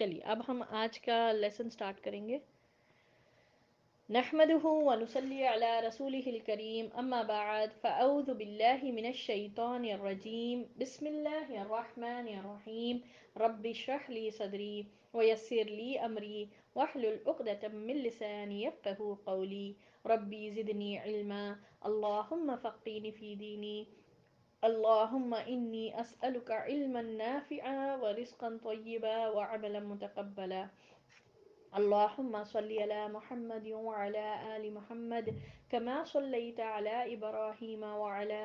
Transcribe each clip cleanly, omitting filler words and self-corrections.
چلیے اب ہم آج کا لیسن سٹارٹ کریں گے. نحمده ونصلي على رسوله الكريم أما بعد فأعوذ بالله من الشيطان الرجيم بسم الله الرحمن الرحيم رب اشرح لي صدري ويسر لي أمري واحلل عقدة من لساني يفقهوا قولي ربي زدني علما اللهم فقهني في ديني اللهم إني أسألك علما نافعا ورزقا طيبا وعملا متقبلا اللهم صل على محمد وعلى آل محمد كما صليت على إبراهيم وعلى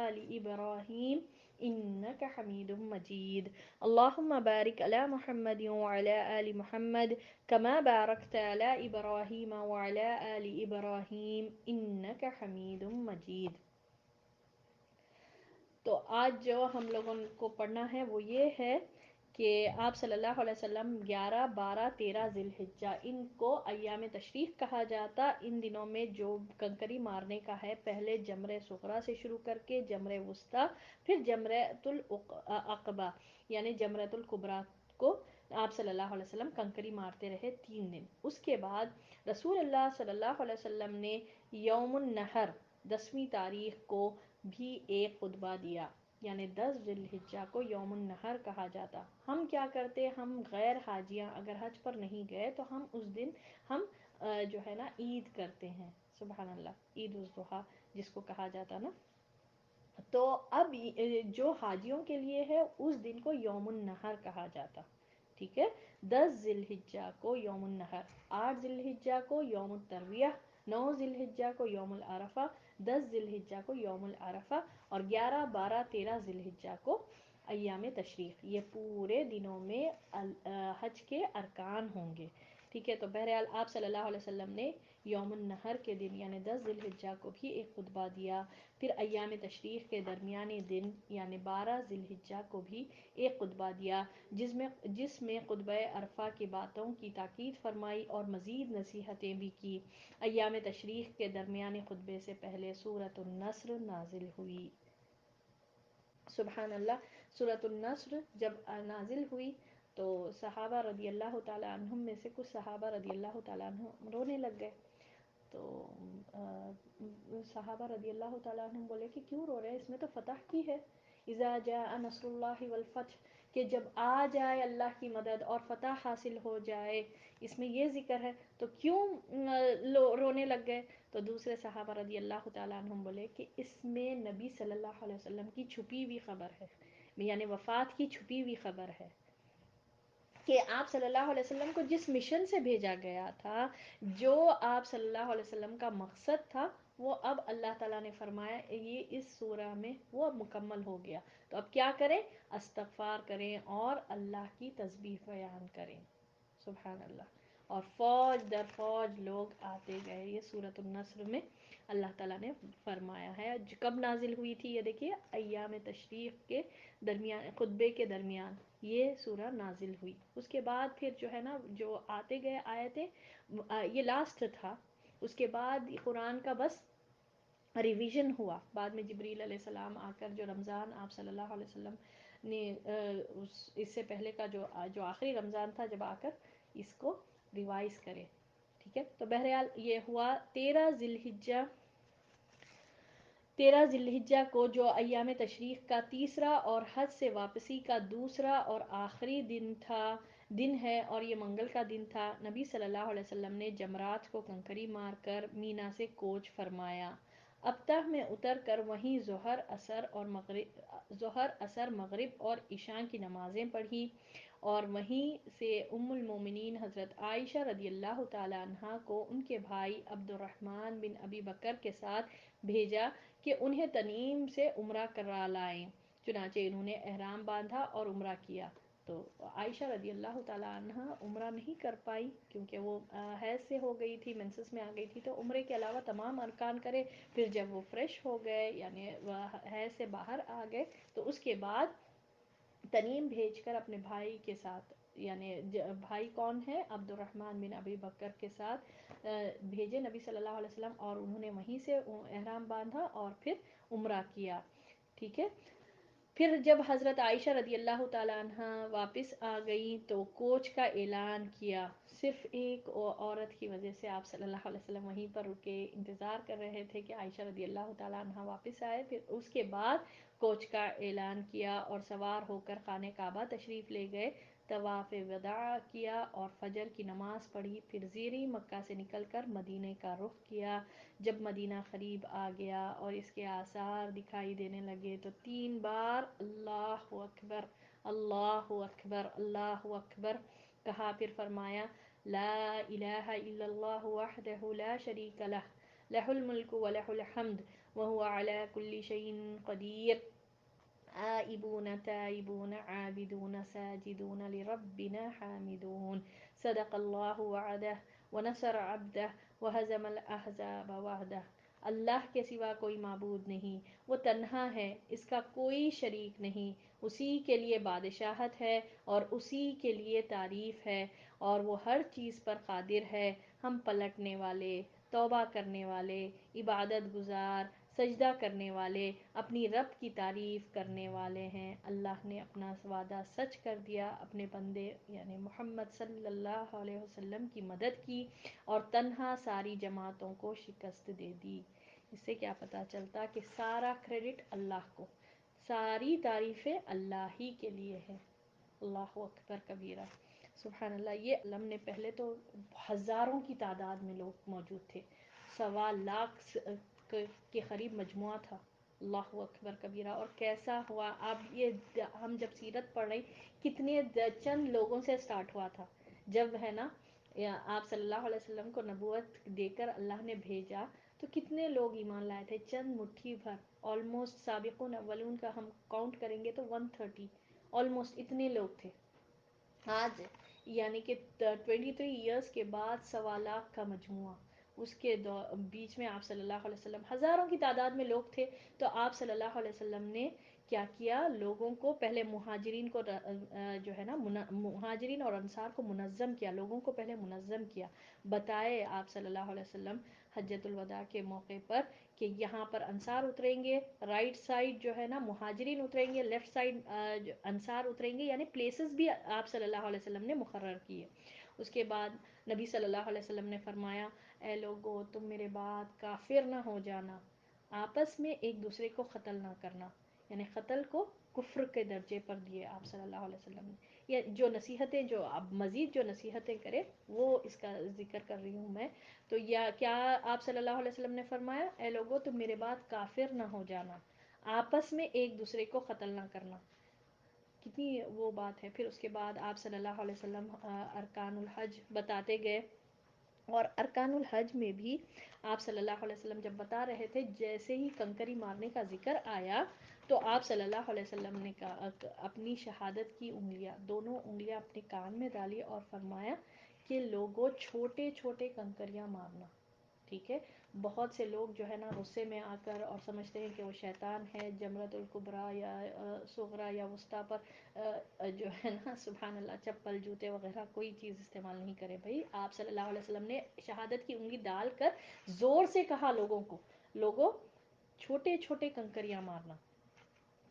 آل إبراهيم إنك حميد مجيد اللهم بارك على محمد وعلى آل محمد كما باركت على إبراهيم وعلى آل إبراهيم إنك حميد مجيد. تو آج جو ہم لوگوں کو پڑھنا ہے وہ یہ ہے کہ آپ صلی اللہ علیہ وسلم 11، 12، 13 ذی الحجہ ان کو ایام تشریق کہا جاتا. ان دنوں میں جو کنکری مارنے کا ہے پہلے جمرہ صغریٰ سے شروع کر کے جمرہ وسطیٰ پھر جمرۃ العقبہ یعنی جمرۃ الکبریٰ کو آپ صلی اللہ علیہ وسلم کنکری مارتے رہے 3 دن. اس کے بعد رسول اللہ صلی اللہ علیہ وسلم نے یوم النحر 10ویں تاریخ کو بھی ایک خطبہ دیا یعنی 10 ذی الحجہ کو یوم النحر کہا جاتا. ہم کیا کرتے، ہم غیر حاجیاں اگر حج پر نہیں گئے تو ہم اس دن ہم جو ہے نا عید کرتے ہیں. سبحان اللہ، عید الاضحیٰ جس کو کہا جاتا نا. تو اب جو حاجیوں کے لیے ہے اس دن کو یوم النحر کہا جاتا. ٹھیک ہے، 10 ذی الحجہ کو یوم النحر، 8 ذی الحجہ کو یوم الترویہ، 9 ذی الحجہ کو یوم العرفہ، 10 ذی الحجہ کو یوم العرفہ اور 11، 12، 13 ذی الحجہ کو ایام تشریق. یہ پورے دنوں میں حج کے ارکان ہوں گے. ٹھیک ہے، تو بہرحال آپ صلی اللہ علیہ وسلم نے یوم النحر کے دن یعنی 10 ذی الحجہ کو بھی ایک خطبہ دیا. پھر ایام تشریق کے درمیانی دن یعنی 12 ذی الحجہ کو بھی ایک خطبہ دیا جس میں خطبہ عرفہ کی باتوں کی تاکید فرمائی اور مزید نصیحتیں بھی کی. ایام تشریق کے درمیانی خطبے سے پہلے سورۃ النصر نازل ہوئی. سبحان اللہ، سورۃ النصر جب نازل ہوئی تو صحابہ رضی اللہ تعالیٰ عنہم میں سے کچھ صحابہ رضی اللہ تعالیٰ عنہم رونے لگ گئے. تو صحابہ رضی اللہ تعالیٰ عنہم بولے کہ کیوں رو رہے ہیں، اس میں تو فتح کی ہے. اذا جاء نصر اللہ والفتح، کہ جب آ جائے اللہ کی مدد اور فتح حاصل ہو جائے، اس میں یہ ذکر ہے تو کیوں رونے لگ گئے. تو دوسرے صحابہ رضی اللہ تعالیٰ عنہم بولے کہ اس میں نبی صلی اللہ علیہ وسلم کی چھپی ہوئی خبر ہے، یعنی وفات کی چھپی ہوئی خبر ہے کہ آپ صلی اللہ علیہ وسلم کو جس مشن سے بھیجا گیا تھا، جو آپ صلی اللہ علیہ وسلم کا مقصد تھا، وہ اب اللہ تعالیٰ نے فرمایا یہ اس سورہ میں وہ اب مکمل ہو گیا. تو اب کیا کریں، استغفار کریں اور اللہ کی تسبیح بیان کریں. سبحان اللہ. اور فوج در فوج لوگ آتے گئے. یہ سورۃ النصر میں اللہ تعالیٰ نے فرمایا ہے. کب نازل ہوئی تھی یہ دیکھیے، ایام تشریق کے درمیان، خطبے کے درمیان یہ سورہ نازل ہوئی. اس کے بعد پھر جو ہے نا جو آتے گئے آیتیں، یہ لاسٹ تھا. اس کے بعد قرآن کا بس ریویژن ہوا. بعد میں جبریل علیہ السلام آ کر جو رمضان آپ صلی اللہ علیہ وسلم نے اس سے پہلے کا جو آخری رمضان تھا جب آ کر اس کو ریوائز کرے. ٹھیک ہے، تو بہرحال یہ ہوا 13 ذی الحجہ کو جو ایام تشریق کا تیسرا اور حج سے واپسی کا دوسرا اور آخری دن ہے اور یہ منگل کا دن تھا. نبی صلی اللہ علیہ وسلم نے جمرات کو کنکری مار کر مینا سے کوچ فرمایا. ابتح میں اتر کر وہیں ظہر، عصر، مغرب اور عشاء کی نمازیں پڑھی اور وہیں سے ام المومنین حضرت عائشہ رضی اللہ تعالیٰ عنہا کو ان کے بھائی عبد الرحمن بن ابی بکر کے ساتھ بھیجا کہ انہیں تنعیم سے عمرہ کرا لائیں. چنانچہ انہوں نے احرام باندھا اور عمرہ کیا. تو عائشہ رضی اللہ تعالیٰ عنہا عمرہ نہیں کر پائی کیونکہ وہ حیض سے ہو گئی تھی، منسس میں آ گئی تھی. تو عمرے کے علاوہ تمام ارکان کرے. پھر جب وہ فریش ہو گئے یعنی حیض سے باہر آ گئے تو اس کے بعد تنعیم بھیج کر اپنے بھائی کے ساتھ، یعنی بھائی کون ہے، عبد الرحمن بن ابی بکر کے ساتھ بھیجے نبی صلی اللہ علیہ وسلم اور انہوں نے وہیں سے احرام باندھا اور پھر عمرہ کیا. ٹھیک ہے، پھر جب حضرت عائشہ رضی اللہ تعالیٰ عنہ واپس آ گئی تو کوچ کا اعلان کیا، صرف ایک عورت کی وجہ سے آپ صلی اللہ علیہ وسلم وہیں پر رکے، انتظار کر رہے تھے کہ عائشہ رضی اللہ تعالیٰ عنہ واپس آئے. پھر اس کے بعد کوچ کا اعلان کیا اور سوار ہو کر خانہ کعبہ تشریف لے گئے، طواف وداع کیا اور فجر کی نماز پڑھی. پھر زیریں مکہ سے نکل کر مدینے کا رخ کیا. جب مدینہ قریب آ گیا اور اس کے آثار دکھائی دینے لگے تو 3 بار اللہ اکبر اللہ اکبر اللہ اکبر کہا. پھر فرمایا لا الہ الا اللہ وحدہ لا شریک لہ لہ الملک ولہ الحمد وہو علی کل شیء قدیر آئبون تائبون عابدون ساجدون لربنا حامدون صدق اللہ وعدہ ونصر عبدہ وہزم الاحزاب وحدہ. اللہ کے سوا کوئی معبود نہیں، وہ تنہا ہے، اس کا کوئی شریک نہیں، اسی کے لیے بادشاہت ہے اور اسی کے لیے تعریف ہے اور وہ ہر چیز پر قادر ہے. ہم پلٹنے والے، توبہ کرنے والے، عبادت گزار، سجدہ کرنے والے، اپنی رب کی تعریف کرنے والے ہیں. اللہ نے اپنا وعدہ سچ کر دیا، اپنے بندے یعنی محمد صلی اللہ علیہ وسلم کی مدد کی اور تنہا ساری جماعتوں کو شکست دے دی. اس سے کیا پتہ چلتا کہ سارا کریڈٹ اللہ کو، ساری تعریفیں اللہ ہی کے لیے ہے. اللہ اکبر کبیرہ، سبحان اللہ. یہ علم نے پہلے تو ہزاروں کی تعداد میں لوگ موجود تھے، 1.25 لاکھ کے قریب مجموعہ تھا. اللہ اکبر کبیرہ. اور کیسا ہوا، اب یہ ہم جب سیرت پڑھ رہے کتنے چند لوگوں سے سٹارٹ ہوا تھا. جب ہے نا آپ صلی اللہ علیہ وسلم کو نبوت دے کر اللہ نے بھیجا تو کتنے لوگ ایمان لائے تھے؟ چند مٹھی بھر. آلموسٹ سابقون اولون کا ہم کاؤنٹ کریں گے تو 130 آلموسٹ اتنے لوگ تھے. آج یعنی کہ 23 ایئرس کے بعد 1.25 لاکھ کا مجموعہ. اس کے بیچ میں آپ صلی اللہ علیہ وسلم، ہزاروں کی تعداد میں لوگ تھے. تو آپ صلی اللہ علیہ وسلم نے کیا کیا؟ لوگوں کو پہلے مہاجرین کو جو ہے نا مہاجرین اور انصار کو منظم کیا، لوگوں کو پہلے منظم کیا. بتائے آپ صلی اللہ علیہ وسلم حجۃ الوداع کے موقع پر کہ یہاں پر انصار اتریں گے، رائٹ سائڈ جو ہے نا مہاجرین اتریں گے، لیفٹ سائڈ انصار اتریں گے، یعنی پلیسز بھی آپ صلی اللہ علیہ وسلم نے مقرر کیے. اس کے بعد نبی صلی اللہ علیہ وسلم نے فرمایا اے لوگو تم میرے بعد کافر نہ ہو جانا، آپس میں ایک دوسرے کو قتل نہ کرنا. یعنی قتل کو کفر کے درجے پر دیے آپ صلی اللہ علیہ وسلم نے. یا جو نصیحتیں، جو اب مزید جو نصیحتیں کرے وہ اس کا ذکر کر رہی ہوں میں. تو یا کیا آپ صلی اللہ علیہ وسلم نے فرمایا اے لوگو تم میرے بعد کافر نہ ہو جانا، آپس میں ایک دوسرے کو قتل نہ کرنا. کتنی وہ بات ہے. پھر اس کے بعد آپ صلی اللہ علیہ وسلم ارکان الحج بتاتے گئے. اور ارکان الحج میں بھی آپ صلی اللہ علیہ وسلم جب بتا رہے تھے، جیسے ہی کنکری مارنے کا ذکر آیا تو آپ صلی اللہ علیہ وسلم نے اپنی شہادت کی انگلیاں، دونوں انگلیاں اپنے کان میں ڈالی اور فرمایا کہ لوگوں چھوٹے چھوٹے کنکریاں مارنا. ٹھیک ہے. بہت سے لوگ جو ہے نا غصے میں آ کر اور سمجھتے ہیں کہ وہ شیطان ہے، جمرۃ الکبریٰ یا صغریٰ یا وسطیٰ پر جو ہے نا سبحان اللہ چپل جوتے وغیرہ کوئی چیز استعمال نہیں کرے. بھائی آپ صلی اللہ علیہ وسلم نے شہادت کی انگلی ڈال کر زور سے کہا لوگوں کو، لوگوں چھوٹے چھوٹے کنکریاں مارنا.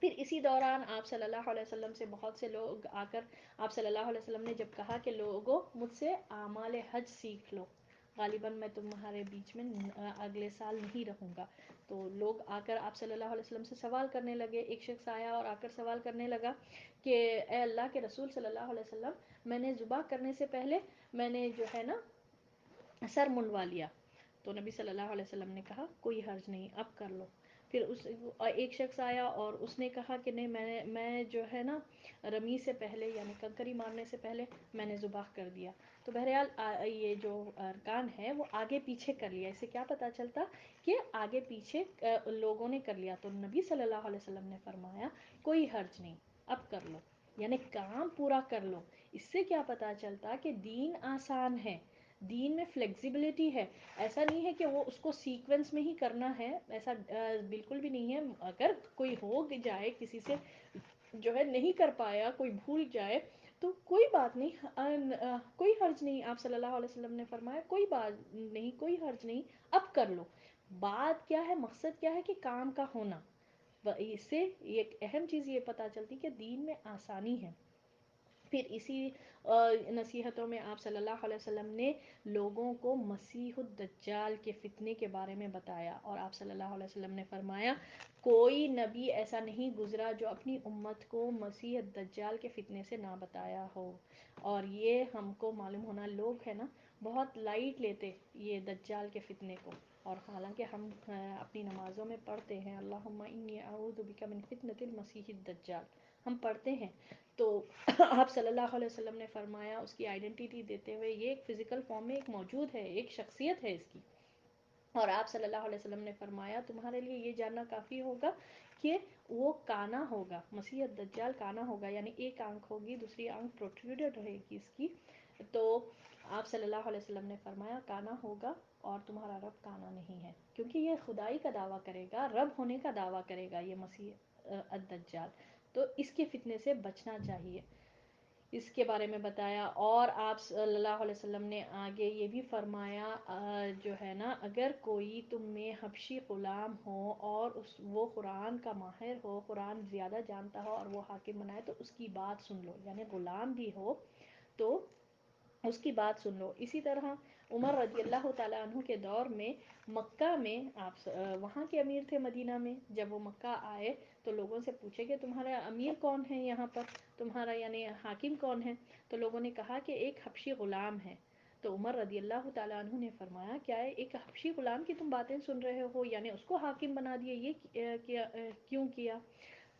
پھر اسی دوران آپ صلی اللہ علیہ وسلم سے بہت سے لوگ آ کر آپ صلی اللہ علیہ وسلم نے جب کہا کہ لوگوں مجھ سے اعمال حج سیکھ لو، غالباً میں تمہارے بیچ میں اگلے سال نہیں رہوں گا. تو لوگ آ کر آپ صلی اللہ علیہ وسلم سے سوال کرنے لگے. ایک شخص آیا اور آ کر سوال کرنے لگا کہ اے اللہ کے رسول صلی اللہ علیہ وسلم، میں نے ذبح کرنے سے پہلے میں نے جو ہے نا سر منڈوا لیا. تو نبی صلی اللہ علیہ وسلم نے کہا کوئی حرج نہیں، اب کر لو. پھر ایک شخص آیا اور اس نے کہا کہ نہیں، میں جو ہے نا رمی سے پہلے یعنی کنکری مارنے سے پہلے میں نے ذبح کر دیا. تو بہرحال یہ جو ارکان ہے وہ آگے پیچھے کر لیا. اس سے کیا پتہ چلتا کہ آگے پیچھے لوگوں نے کر لیا. تو نبی صلی اللہ علیہ وسلم نے فرمایا کوئی حرج نہیں، اب کر لو، یعنی کام پورا کر لو. اس سے کیا پتہ چلتا کہ دین آسان ہے، دین میں فلیکسیبلٹی ہے. ایسا نہیں ہے کہ وہ اس کو سیکوینس میں ہی کرنا ہے، ایسا بالکل بھی نہیں ہے. اگر کوئی ہو جائے کسی سے جو ہے نہیں کر پایا، کوئی بھول جائے تو کوئی بات نہیں، کوئی حرج نہیں. آپ صلی اللہ علیہ وسلم نے فرمایا کوئی بات نہیں، کوئی حرج نہیں، اب کر لو. بات کیا ہے، مقصد کیا ہے کہ کام کا ہونا. اس سے ایک اہم چیز یہ پتہ چلتی کہ دین میں آسانی ہے۔ پھر اسی نصیحتوں میں آپ صلی اللہ علیہ وسلم نے لوگوں کو مسیح الدجال کے فتنے کے بارے میں بتایا، اور آپ صلی اللہ علیہ وسلم نے فرمایا کوئی نبی ایسا نہیں گزرا جو اپنی امت کو مسیح الدجال کے فتنے سے نہ بتایا ہو۔ اور یہ ہم کو معلوم ہونا، لوگ ہے نا بہت لائٹ لیتے یہ دجال کے فتنے کو، اور حالانکہ ہم اپنی نمازوں میں پڑھتے ہیں اللہم انی اعوذ بک من فتنۃ المسیح الدجال، ہم پڑھتے ہیں تو آپ صلی اللہ علیہ وسلم نے فرمایا اس کی آئیڈینٹی دیتے ہوئے یہ ایک فزیکل فارم میں ایک موجود ہے، ایک شخصیت ہے اس کی، اور آپ صلی اللہ علیہ وسلم نے فرمایا تمہارے لیے یہ جاننا کافی ہوگا کہ وہ کانا ہوگا، مسیح الدجال کانا ہوگا، یعنی ایک آنکھ ہوگی دوسری آنکھ پروٹروڈڈ رہے گی اس کی۔ تو آپ صلی اللہ علیہ وسلم نے فرمایا کانا ہوگا اور تمہارا رب کانا نہیں ہے، کیونکہ یہ خدائی کا دعویٰ کرے گا، رب ہونے کا دعویٰ کرے گا یہ مسیح الدجال، تو اس کے فتنے سے بچنا چاہیے، اس کے بارے میں بتایا۔ اور آپ صلی اللہ علیہ وسلم نے آگے یہ بھی فرمایا جو ہے نا اگر کوئی تم میں حبشی غلام ہو اور وہ قرآن کا ماہر ہو، قرآن زیادہ جانتا ہو اور وہ حاکم بنائے تو اس کی بات سن لو، یعنی غلام بھی ہو تو اس کی بات سن لو۔ اسی طرح عمر رضی اللہ تعالیٰ عنہ کے دور میں مکہ میں آپ وہاں کے امیر تھے مدینہ میں، جب وہ مکہ آئے تو لوگوں سے پوچھے کہ تمہارا امیر کون ہے یہاں پر، تمہارا یعنی حاکم کون ہے، تو لوگوں نے کہا کہ ایک حبشی غلام ہے۔ تو عمر رضی اللہ تعالیٰ عنہ نے فرمایا کیا ہے ایک حبشی غلام کی تم باتیں سن رہے ہو، یعنی اس کو حاکم بنا دیے، یہ کیوں کیا؟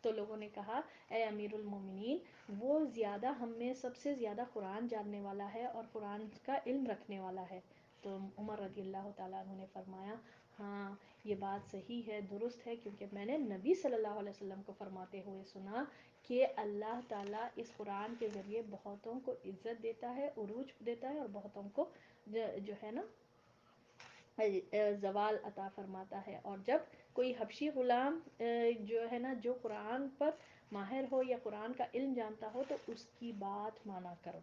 تو لوگوں نے کہا اے امیر المومنین وہ زیادہ ہم میں سب سے زیادہ قرآن جاننے والا ہے اور قرآن کا علم رکھنے والا ہے۔ تو عمر رضی اللہ تعالیٰ عنہ نے فرمایا ہاں یہ بات صحیح ہے، درست ہے، کیونکہ میں نے نبی صلی اللہ علیہ وسلم کو فرماتے ہوئے سنا کہ اللہ تعالیٰ اس قرآن کے ذریعے بہتوں کو عزت دیتا ہے، عروج دیتا ہے، اور بہتوں کو جو ہے نا زوال عطا فرماتا ہے۔ اور جب کوئی حبشی غلام جو ہے نا جو قرآن پر ماہر ہو یا قرآن کا علم جانتا ہو تو اس کی بات مانا کرو،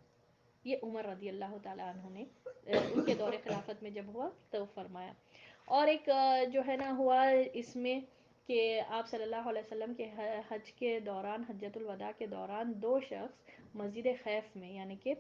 یہ عمر رضی اللہ تعالیٰ عنہ نے ان کے دور خلافت میں جب ہوا تو فرمایا۔ اور ایک جو ہے نا ہوا اس میں کہ آپ صلی اللہ علیہ وسلم کے حج کے دوران، حجۃ الوداع کے دوران دو شخص مسجد خیف میں یعنی کہ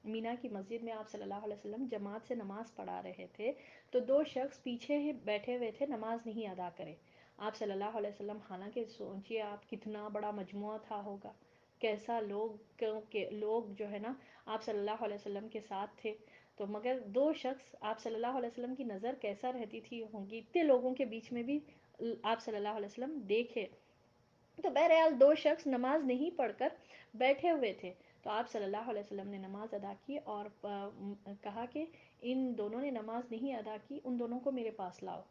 مینا کی مسجد میں آپ صلی اللہ علیہ وسلم جماعت سے نماز پڑھا رہے تھے، تو دو شخص پیچھے ہی بیٹھے ہوئے تھے، نماز نہیں ادا کرے۔ آپ صلی اللہ علیہ وسلم، حالانکہ سوچئے آپ کتنا بڑا مجموعہ تھا ہوگا، کیسا لوگ جو ہے نا آپ صلی اللہ علیہ وسلم کے ساتھ تھے، تو مگر دو شخص آپ صلی اللہ علیہ وسلم کی نظر کیسا رہتی تھی ہوں گی اتنے لوگوں کے بیچ میں بھی آپ صلی اللہ علیہ وسلم دیکھے، تو بہرحال دو شخص نماز نہیں پڑھ کر بیٹھے ہوئے تھے، تو آپ صلی اللہ علیہ وسلم نے نماز ادا کی اور کہا کہ ان دونوں نے نماز نہیں ادا کی، ان دونوں کو میرے پاس لاؤ۔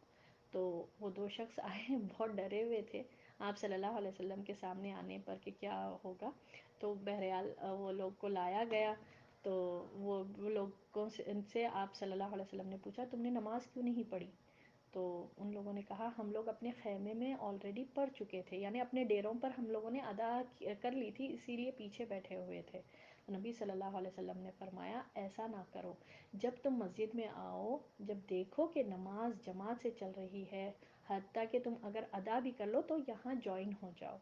تو وہ دو شخص آئے، بہت ڈرے ہوئے تھے آپ صلی اللہ علیہ وسلم کے سامنے آنے پر کہ کیا ہوگا، تو بہرحال وہ لوگ کو لایا گیا، تو وہ لوگوں سے آپ صلی اللہ علیہ وسلم نے پوچھا تم نے نماز کیوں نہیں پڑھی؟ تو ان لوگوں نے کہا ہم لوگ اپنے خیمے میں آلریڈی پڑھ چکے تھے، یعنی اپنے ڈیروں پر ہم لوگوں نے ادا کر لی تھی، اسی لیے پیچھے بیٹھے ہوئے تھے۔ نبی صلی اللہ علیہ وسلم نے فرمایا ایسا نہ کرو، جب تم مسجد میں آؤ، جب دیکھو کہ نماز جماعت سے چل رہی ہے، حتیٰ کہ تم اگر ادا بھی کر لو تو یہاں جوائن ہو جاؤ،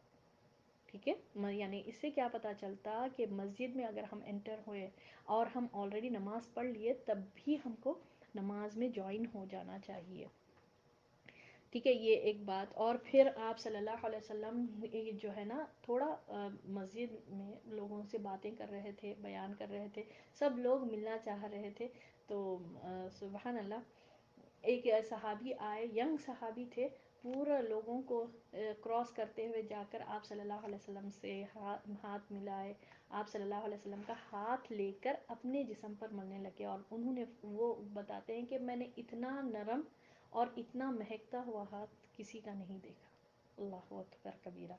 ٹھیک ہے؟ یعنی اس سے کیا پتہ چلتا کہ مسجد میں اگر ہم انٹر ہوئے اور ہم آلریڈی نماز پڑھ لیے تب بھی ہم کو نماز میں جوائن ہو جانا چاہیے، ٹھیک ہے؟ یہ ایک بات۔ اور پھر آپ صلی اللہ علیہ وسلم جو ہے نا تھوڑا مسجد میں لوگوں سے باتیں کر رہے تھے، بیان کر رہے تھے، سب لوگ ملنا چاہ رہے تھے، تو سبحان اللہ ایک صحابی آئے، ینگ صحابی تھے، پورا لوگوں کو کراس کرتے ہوئے جا کر آپ صلی اللہ علیہ وسلم سے ہاتھ ملائے، آپ صلی اللہ علیہ وسلم کا ہاتھ لے کر اپنے جسم پر ملنے لگے، اور انہوں نے وہ بتاتے ہیں کہ میں نے اتنا نرم اور اتنا مہکتا ہوا ہاتھ کسی کا نہیں دیکھا، اللہ اکبر کبیرہ،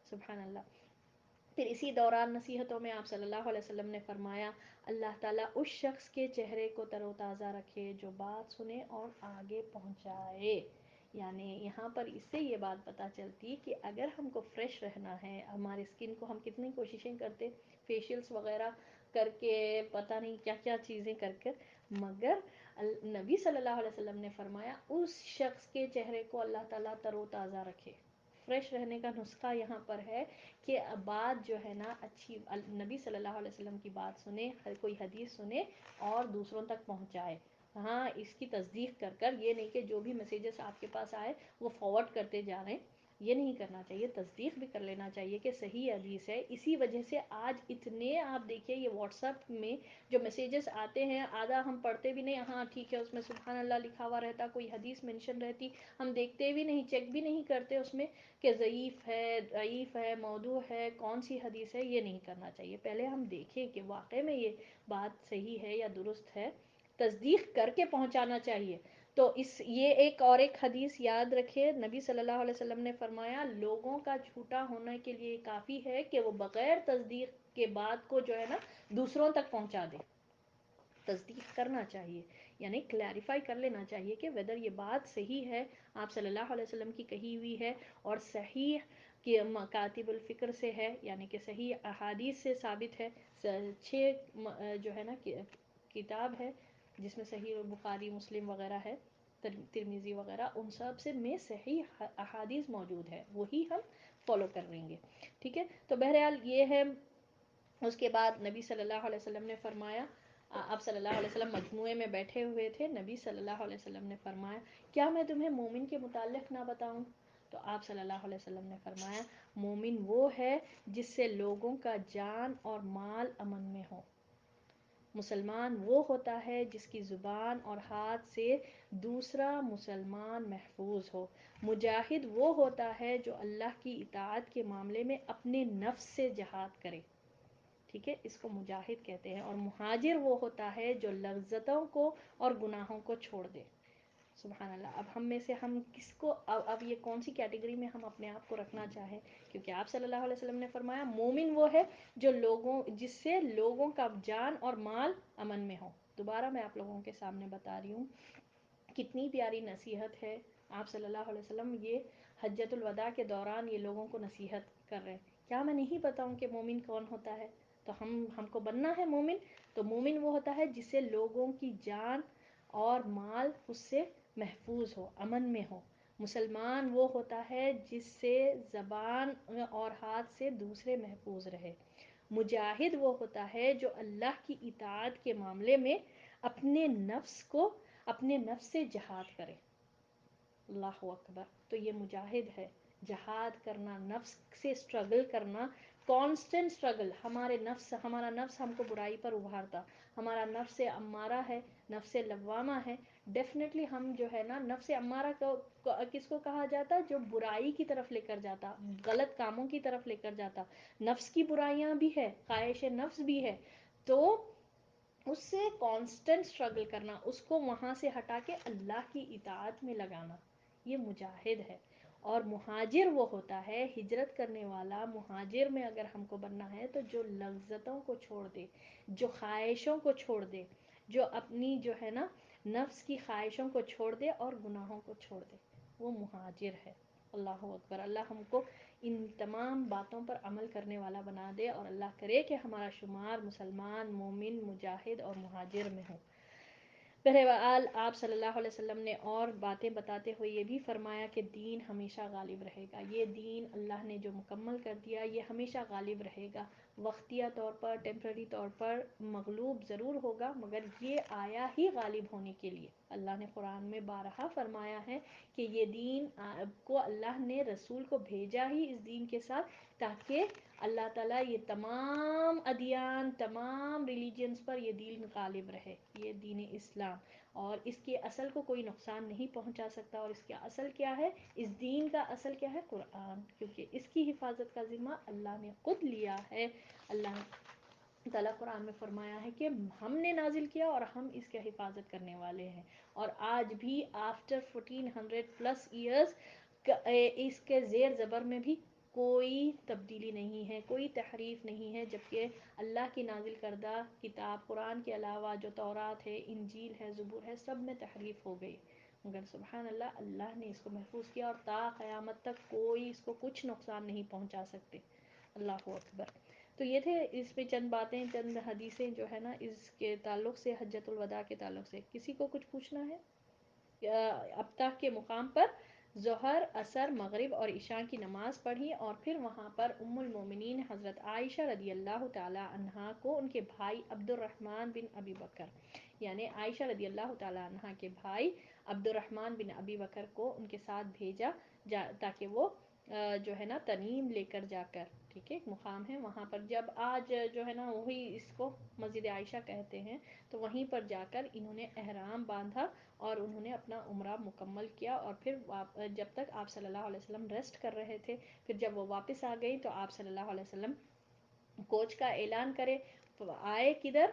سبحان اللہ۔ پھر اسی دوران نصیحتوں میں آپ صلی اللہ علیہ وسلم نے فرمایا اللہ تعالیٰ اس شخص کے چہرے کو تر و تازہ رکھے جو بات سنے اور آگے پہنچائے، یعنی یہاں پر اس سے یہ بات پتہ چلتی کہ اگر ہم کو فریش رہنا ہے، ہمارے اسکن کو ہم کتنی کوششیں کرتے فیشیلز وغیرہ کر کے، پتہ نہیں کیا کیا چیزیں کر کر، مگر نبی صلی اللہ علیہ وسلم نے فرمایا اس شخص کے چہرے کو اللہ تعالیٰ تر و تازہ رکھے، فریش رہنے کا نسخہ یہاں پر ہے کہ بات جو ہے نا اچھی، نبی صلی اللہ علیہ وسلم کی بات سنے، کوئی حدیث سنے اور دوسروں تک پہنچائے، ہاں اس کی تصدیق کر کر، یہ نہیں کہ جو بھی میسیجز آپ کے پاس آئے وہ فارورڈ کرتے جا رہے ہیں، یہ نہیں کرنا چاہیے، تصدیق بھی کر لینا چاہیے کہ صحیح حدیث ہے. اسی وجہ سے آج اتنے آپ دیکھیے یہ واٹس ایپ میں جو میسیجز آتے ہیں، آدھا ہم پڑھتے بھی نہیں، ہاں ٹھیک ہے اس میں سبحان اللہ لکھا ہوا رہتا، کوئی حدیث مینشن رہتی، ہم دیکھتے بھی نہیں، چیک بھی نہیں کرتے اس میں کہ ضعیف ہے موضوع ہے، کون سی حدیث ہے. یہ نہیں کرنا چاہیے، پہلے ہم دیکھیں کہ واقعی میں یہ بات صحیح ہے یا درست ہے، تصدیق کر کے پہنچانا چاہیے. تو یہ ایک حدیث یاد رکھے، نبی صلی اللہ علیہ وسلم نے فرمایا لوگوں کا جھوٹا ہونے کے لیے کافی ہے کہ وہ بغیر تصدیق کے بات کو جو ہے نا دوسروں تک پہنچا دے. تصدیق کرنا چاہیے، یعنی کلیریفائی کر لینا چاہیے کہ ویدر یہ بات صحیح ہے، آپ صلی اللہ علیہ وسلم کی کہی ہوئی ہے اور صحیح کہ مکاتب الفکر سے ہے، یعنی کہ صحیح احادیث سے ثابت ہے. 6 جو ہے نا کتاب ہے جس میں صحیح بخاری مسلم وغیرہ ہے، ترمذی وغیرہ، ان سب سے میں صحیح احادیث موجود ہے، وہی ہم فالو کر لیں گے. ٹھیک ہے، تو بہرحال یہ ہے. اس کے بعد نبی صلی اللہ علیہ وسلم نے فرمایا، آپ صلی اللہ علیہ وسلم مجموعے میں بیٹھے ہوئے تھے، نبی صلی اللہ علیہ وسلم نے فرمایا کیا میں تمہیں مومن کے متعلق نہ بتاؤں؟ تو آپ صلی اللہ علیہ وسلم نے فرمایا مومن وہ ہے جس سے لوگوں کا جان اور مال امن میں ہو. مسلمان وہ ہوتا ہے جس کی زبان اور ہاتھ سے دوسرا مسلمان محفوظ ہو. مجاہد وہ ہوتا ہے جو اللہ کی اطاعت کے معاملے میں اپنے نفس سے جہاد کرے. ٹھیک ہے، اس کو مجاہد کہتے ہیں. اور مہاجر وہ ہوتا ہے جو لذتوں کو اور گناہوں کو چھوڑ دے. سبحان اللہ. اب ہم میں سے ہم کس کو، اب یہ کون سی کیٹیگری میں ہم اپنے آپ کو رکھنا چاہیں؟ کیونکہ آپ صلی اللہ علیہ وسلم نے فرمایا مومن وہ ہے جو جس سے لوگوں کا جان اور مال امن میں ہو. دوبارہ میں آپ لوگوں کے سامنے بتا رہی ہوں، کتنی پیاری نصیحت ہے. آپ صلی اللہ علیہ وسلم یہ حجۃ الوداع کے دوران یہ لوگوں کو نصیحت کر رہے ہیں. کیا میں نہیں بتاؤں کہ مومن کون ہوتا ہے؟ تو ہم کو بننا ہے مومن. تو مومن وہ ہوتا ہے جس سے لوگوں کی جان اور مال اس سے محفوظ ہو، امن میں ہو. مسلمان وہ ہوتا ہے جس سے زبان اور ہاتھ سے دوسرے محفوظ رہے. مجاہد وہ ہوتا ہے جو اللہ کی اطاعت کے معاملے میں اپنے نفس سے جہاد کرے. اللہ اکبر. تو یہ مجاہد ہے، جہاد کرنا، نفس سے اسٹرگل کرنا، کانسٹنٹ اسٹرگل. ہمارا نفس ہم کو برائی پر ابھارتا، ہمارا نفس امارہ ہے، نفس لوامہ ہے. ڈیفینیٹلی ہم جو ہے نا نفس امارہ کس کو کہا جاتا؟ جو برائی کی طرف لے کر جاتا، غلط کاموں کی طرف لے کر جاتا. نفس کی برائیاں بھی ہے، خواہش نفس بھی ہے. تو اس سے کانسٹنٹ اسٹرگل کرنا، اس کو وہاں سے ہٹا کے اللہ کی اطاعت میں لگانا، یہ مجاہد ہے. اور مہاجر وہ ہوتا ہے، ہجرت کرنے والا. مہاجر میں اگر ہم کو بننا ہے تو جو لذتوں کو چھوڑ دے، جو خواہشوں کو چھوڑ دے، جو اپنی جو ہے نا نفس کی خواہشوں کو چھوڑ دے اور گناہوں کو چھوڑ دے، وہ مہاجر ہے. اللہ اکبر. اللہ ہم کو ان تمام باتوں پر عمل کرنے والا بنا دے، اور اللہ کرے کہ ہمارا شمار مسلمان، مومن، مجاہد اور مہاجر میں ہو. بہرحال آپ صلی اللہ علیہ وسلم نے اور باتیں بتاتے ہوئے یہ بھی فرمایا کہ دین ہمیشہ غالب رہے گا. یہ دین اللہ نے جو مکمل کر دیا یہ ہمیشہ غالب رہے گا. وقتیہ طور پر، ٹیمپرری طور پر مغلوب ضرور ہوگا، مگر یہ آیا ہی غالب ہونے کے لیے. اللہ نے قرآن میں بارہا فرمایا ہے کہ یہ دین کو اللہ نے رسول کو بھیجا ہی اس دین کے ساتھ، تاکہ اللہ تعالیٰ یہ تمام ادیان، تمام ریلیجنز پر یہ دین غالب رہے، یہ دین اسلام. اور اس کے اصل کو کوئی نقصان نہیں پہنچا سکتا. اور اس کا اصل کیا ہے؟ اس دین کا اصل کیا ہے؟ قرآن. کیونکہ اس کی حفاظت کا ذمہ اللہ نے خود لیا ہے. اللہ تعالیٰ قرآن میں فرمایا ہے کہ ہم نے نازل کیا اور ہم اس کی حفاظت کرنے والے ہیں. اور آج بھی آفٹر 1400+ ایئرز اس کے زیر زبر میں بھی کوئی تبدیلی نہیں ہے، کوئی تحریف نہیں ہے. جبکہ اللہ کی نازل کردہ کتاب قرآن کے علاوہ جو تورات ہے، انجیل ہے، زبور ہے، سب میں تحریف ہو گئی. مگر سبحان اللہ، اللہ نے اس کو محفوظ کیا اور تا قیامت تک کوئی اس کو کچھ نقصان نہیں پہنچا سکتے. اللہ اکبر. تو یہ تھے اس میں چند باتیں، چند حدیثیں جو ہے نا اس کے تعلق سے، حجۃ الوداع کے تعلق سے. کسی کو کچھ پوچھنا ہے ابتح کے مقام پر ظہر، عصر، مغرب اور عشاء کی نماز پڑھی، اور پھر وہاں پر ام المومنین حضرت عائشہ رضی اللہ تعالی عنہا کو ان کے بھائی عبد الرحمن بن ابی بکر، یعنی عائشہ رضی اللہ تعالی عنہا کے بھائی عبد الرحمن بن ابی بکر کو ان کے ساتھ بھیجا تاکہ وہ جو ہے نا تنیم لے کر جا کر، ٹھیک ہے، ایک مقام ہے وہاں پر، جب آج جو ہے نا وہی اس کو مسجد عائشہ کہتے ہیں، تو وہیں پر جا کر انہوں نے احرام باندھا اور انہوں نے اپنا عمرہ مکمل کیا، اور پھر جب تک آپ صلی اللہ علیہ وسلم ریسٹ کر رہے تھے، پھر جب وہ واپس آ گئی تو آپ صلی اللہ علیہ وسلم کوچ کا اعلان کرے، آئے کدھر،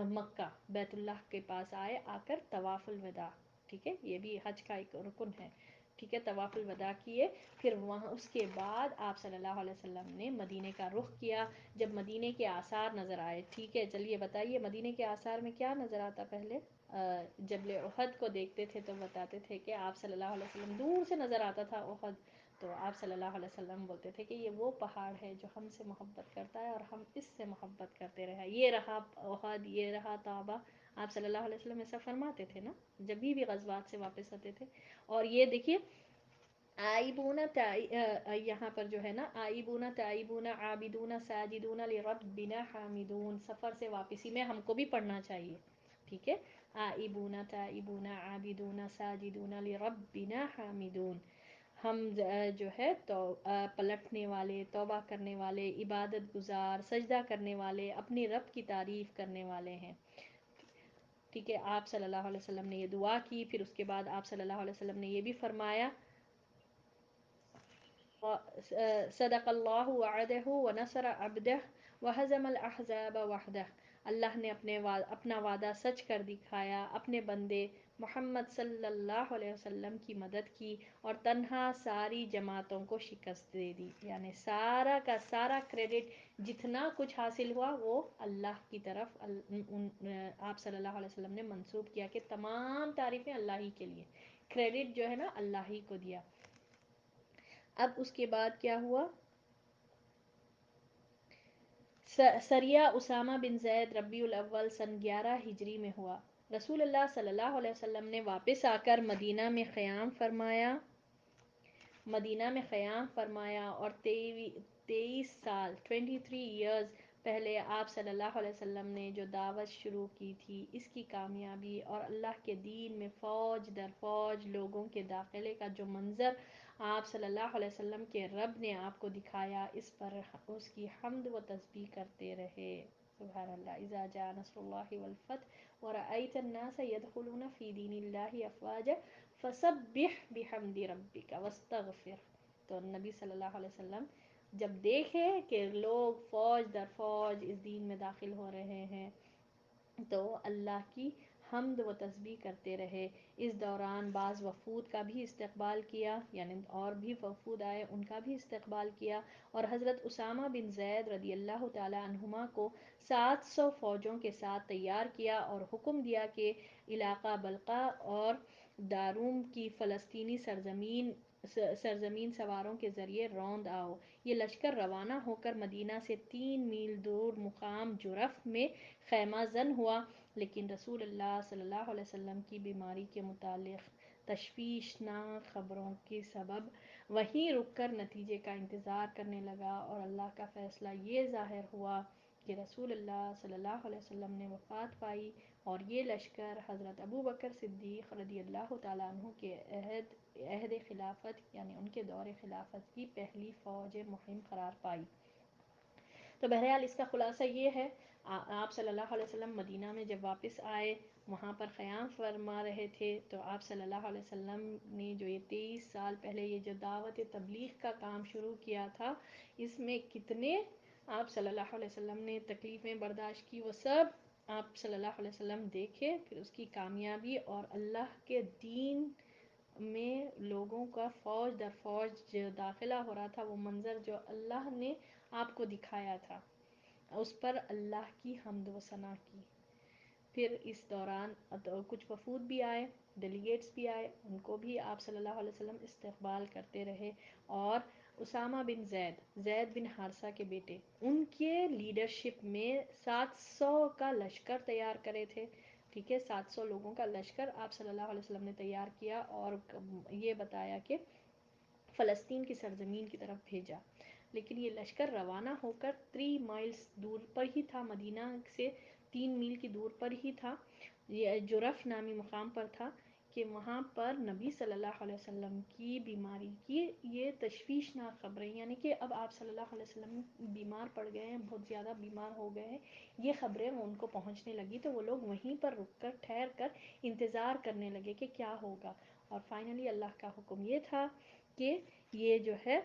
مکہ بیت اللہ کے پاس آئے، آ کر طواف الوداع، ٹھیک ہے، یہ بھی حج کا ایک رکن ہے، ٹھیک ہے، طواف الوداع کیے، پھر وہاں اس کے بعد آپ صلی اللہ علیہ وسلم نے مدینے کا رخ کیا، جب مدینے کے آثار نظر آئے، ٹھیک ہے، چلیے بتائیے مدینے کے آثار میں کیا نظر آتا پہلے؟ جبل احد کو دیکھتے تھے تو بتاتے تھے کہ آپ صلی اللہ علیہ وسلم دور سے نظر آتا تھا احد، تو آپ صلی اللہ علیہ وسلم بولتے تھے کہ یہ وہ پہاڑ ہے جو ہم سے محبت کرتا ہے اور ہم اس سے محبت کرتے رہے، یہ رہا احد، یہ رہا طابہ، آپ صلی اللہ علیہ وسلم ایسا فرماتے تھے نا جب بھی غزوات سے واپس آتے تھے، اور یہ دیکھیے آئبون یہاں پر جو ہے نا آئبون تائبون عابدون ساجدون لربنا حامدون، سفر سے واپسی میں ہم کو بھی پڑھنا چاہیے، ٹھیک ہے، آئبون تائبون عابدون ساجدون لربنا حامدون، ہم جو ہے تو پلٹنے والے، توبہ کرنے والے، عبادت گزار، سجدہ کرنے والے، اپنے رب کی تعریف کرنے والے ہیں، ٹھیک ہے، آپ صلی اللہ علیہ وسلم نے یہ دعا کی، پھر اس کے بعد آپ صلی اللہ علیہ وسلم نے یہ بھی فرمایا، صدق اللہ وعدہ ونصر عبدہ وہزم الاحزاب وحدہ، اللہ نے اپنا وعدہ سچ کر دکھایا، اپنے بندے محمد صلی اللہ علیہ وسلم کی مدد کی اور تنہا ساری جماعتوں کو شکست دے دی، یعنی سارا کا سارا کریڈٹ جتنا کچھ حاصل ہوا وہ اللہ کی طرف آپ صلی اللہ علیہ وسلم نے منسوب کیا کہ تمام تعریفیں اللہ ہی کے لیے، کریڈٹ جو ہے نا اللہ ہی کو دیا۔ اب اس کے بعد کیا ہوا، سریہ اسامہ بن زید ربیع الاول سن 11 ہجری میں ہوا، رسول اللہ صلی اللہ علیہ وسلم نے واپس آ کر مدینہ میں قیام فرمایا اور 23 سال 23 ایئرز پہلے آپ صلی اللہ علیہ وسلم نے جو دعوت شروع کی تھی اس کی کامیابی اور اللہ کے دین میں فوج در فوج لوگوں کے داخلے کا جو منظر آپ صلی اللہ علیہ وسلم کے رب نے آپ کو دکھایا، اس پر اس کی حمد و تسبیح کرتے رہے، سبحان اللہ، اذا جاء نصر اللہ والفتح ورأیت الناس يدخلون فی دین اللہ افواجا فسبح بحمد ربک واستغفر، تو نبی صلی اللہ علیہ وسلم جب دیکھے کہ لوگ فوج در فوج اس دین میں داخل ہو رہے ہیں تو اللہ کی حمد و تسبیح کرتے رہے، اس دوران بعض وفود کا بھی استقبال کیا، یعنی اور بھی وفود آئے ان کا بھی استقبال کیا، اور حضرت اسامہ بن زید رضی اللہ تعالی عنہما کو 700 فوجوں کے ساتھ تیار کیا اور حکم دیا کہ علاقہ بلقا اور داروم کی فلسطینی سرزمین سواروں کے ذریعے روند آؤ، یہ لشکر روانہ ہو کر مدینہ سے 3 میل دور مقام جرف میں خیمہ زن ہوا، لیکن رسول اللہ صلی اللہ علیہ وسلم کی بیماری کے متعلق تشویشناک خبروں کے سبب وہیں رک کر نتیجے کا انتظار کرنے لگا، اور اللہ کا فیصلہ یہ ظاہر ہوا کہ رسول اللہ صلی اللہ علیہ وسلم نے وفات پائی، اور یہ لشکر حضرت ابو بکر صدیق رضی اللہ تعالیٰ عنہ کے عہد خلافت یعنی ان کے دور خلافت کی پہلی فوج مہم قرار پائی۔ تو بہرحال اس کا خلاصہ یہ ہے، آپ صلی اللہ علیہ وسلم مدینہ میں جب واپس آئے، وہاں پر قیام فرما رہے تھے، تو آپ صلی اللہ علیہ وسلم نے جو یہ 23 سال پہلے یہ جو دعوت تبلیغ کا کام شروع کیا تھا، اس میں کتنے آپ صلی اللہ علیہ وسلم نے تکلیفیں برداشت کی، وہ سب آپ صلی اللہ علیہ وسلم دیکھے، پھر اس کی کامیابی اور اللہ کے دین میں لوگوں کا فوج در فوج جو داخلہ ہو رہا تھا، وہ منظر جو اللہ نے آپ کو دکھایا تھا، اس پر اللہ کی حمد و ثنا کی۔ پھر اس دوران کچھ وفود بھی آئے، ڈیلیگیٹس بھی آئے، ان کو بھی آپ صلی اللہ علیہ وسلم استقبال کرتے رہے، اور اسامہ بن زید بن حارثہ کے بیٹے، ان کے لیڈرشپ میں 700 کا لشکر تیار کرے تھے، ٹھیک ہے، 700 لوگوں کا لشکر آپ صلی اللہ علیہ وسلم نے تیار کیا اور یہ بتایا کہ فلسطین کی سرزمین کی طرف بھیجا. لیکن یہ لشکر روانہ ہو کر 3 مائلز دور پر ہی تھا، مدینہ سے 3 میل کی دور پر ہی تھا. یہ جرف نامی مقام پر تھا کہ وہاں پر نبی صلی اللہ علیہ وسلم کی بیماری کی یہ تشویشناک خبریں، یعنی کہ اب آپ صلی اللہ علیہ وسلم بیمار پڑ گئے ہیں، بہت زیادہ بیمار ہو گئے ہیں، یہ خبریں ان کو پہنچنے لگی. تو وہ لوگ وہیں پر رک کر ٹھہر کر انتظار کرنے لگے کہ کیا ہوگا. اور فائنلی اللہ کا حکم یہ تھا کہ یہ جو ہے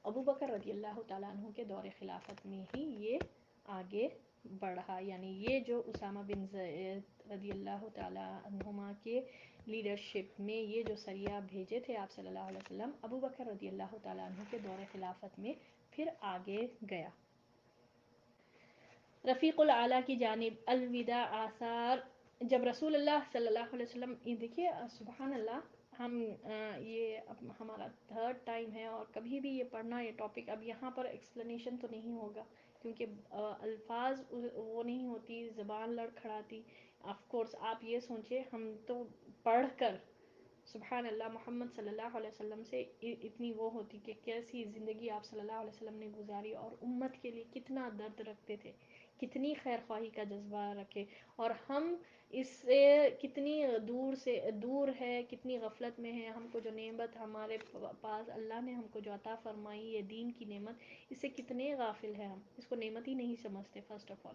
ابو بکر رضی اللہ تعالیٰ عنہ کے دور خلافت میں ہی یہ آگے بڑھا. یعنی یہ جو اسامہ بن زید رضی اللہ تعالیٰ عنہما کے لیڈرشپ میں یہ جو سریہ بھیجے تھے آپ صلی اللہ علیہ وسلم، ابو بکر رضی اللہ تعالیٰ عنہ کے دور خلافت میں پھر آگے گیا. رفیق الاعلیٰ کی جانب الوداع آثار. جب رسول اللہ صلی اللہ علیہ وسلم، دیکھیے سبحان اللہ، ہم یہ اب ہمارا 3rd ٹائم ہے اور کبھی بھی یہ پڑھنا یہ ٹاپک، اب یہاں پر ایکسپلینیشن تو نہیں ہوگا کیونکہ الفاظ وہ نہیں ہوتی، زبان لڑکھڑاتی. آف کورس آپ یہ سوچیں ہم تو پڑھ کر سبحان اللہ محمد صلی اللہ علیہ وسلم سے اتنی وہ ہوتی کہ کیسی زندگی آپ صلی اللہ علیہ وسلم نے گزاری اور امت کے لیے کتنا درد رکھتے تھے، کتنی خیر خواہی کا جذبہ رکھے، اور ہم اس سے کتنی دور ہے، کتنی غفلت میں ہے. ہم کو جو نعمت ہمارے پاس اللہ نے ہم کو جو عطا فرمائی یہ دین کی نعمت، اس سے کتنے غافل ہیں ہم، اس کو نعمت ہی نہیں سمجھتے فرسٹ آف آل.